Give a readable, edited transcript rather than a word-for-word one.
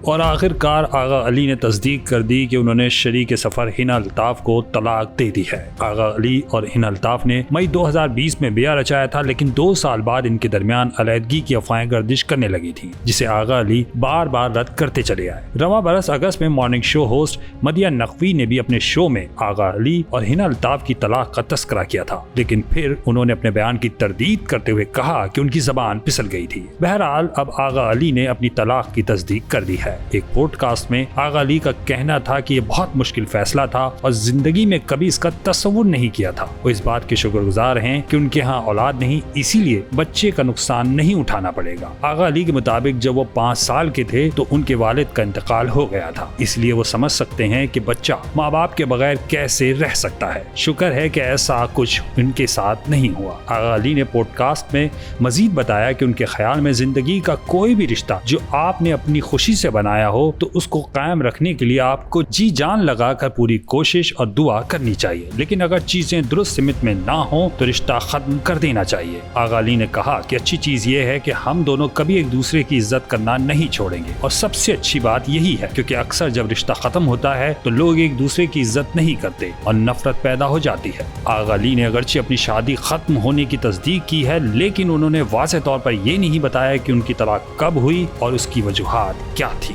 اور آخر کار آغا علی نے تصدیق کر دی کہ انہوں نے شریک سفر ہنا الطاف کو طلاق دے دی ہے۔ آغا علی اور ہنا الطاف نے مئی 2020 میں بیعہ رچایا تھا، لیکن 2 سال بعد ان کے درمیان علیحدگی کی افواہیں گردش کرنے لگی تھیں، جسے آغا علی بار بار رد کرتے چلے آئے۔ رواں برس اگست میں morning show host Madhya Naqvi نے بھی اپنے شو میں آغا علی اور ہنا الطاف کی طلاق کا تذکرہ کیا تھا، لیکن پھر انہوں نے اپنے بیان کی تردید کرتے ہوئے کہا کہ ان کی زبان پھسل گئی تھی۔ بہرحال اب آغا علی نے اپنی طلاق کی تصدیق کر دی ہے۔ ایک پوڈ کاسٹ میں آغا علی کا کہنا تھا کہ یہ بہت مشکل فیصلہ تھا اور زندگی میں کبھی اس کا تصور نہیں کیا تھا۔ وہ اس بات کے شکر گزار ہیں کہ ان کے ہاں اولاد نہیں، اسی لیے بچے کا نقصان نہیں اٹھانا پڑے گا۔ آغا علی کے مطابق جب وہ 5 سال کے تھے تو ان کے والد کا انتقال ہو گیا تھا، اس لیے وہ سمجھ سکتے ہیں کہ بچہ ماں باپ کے بغیر کیسے رہ سکتا ہے۔ شکر ہے کہ ایسا کچھ ان کے ساتھ نہیں ہوا۔ آغا علی نے پوڈ کاسٹ میں مزید بتایا کہ ان کے خیال میں زندگی کا کوئی بھی رشتہ جو آپ نے اپنی خوشی سے بنایا ہو تو اس کو قائم رکھنے کے لیے آپ کو جی جان لگا کر پوری کوشش اور دعا کرنی چاہیے، لیکن اگر چیزیں درست سمت میں نہ ہوں تو رشتہ ختم کر دینا چاہیے۔ آغا علی نے کہا کہ اچھی چیز یہ ہے کہ ہم دونوں کبھی ایک دوسرے کی عزت کرنا نہیں چھوڑیں گے، اور سب سے اچھی بات یہی ہے کیونکہ اکثر جب رشتہ ختم ہوتا ہے تو لوگ ایک دوسرے کی عزت نہیں کرتے اور نفرت پیدا ہو جاتی ہے۔ آغا علی نے اگرچہ اپنی شادی ختم ہونے کی تصدیق کی ہے، لیکن انہوں نے واضح طور پر یہ نہیں بتایا کہ ان کی طلاق کب ہوئی اور اس کی وجوہات کیا تھی۔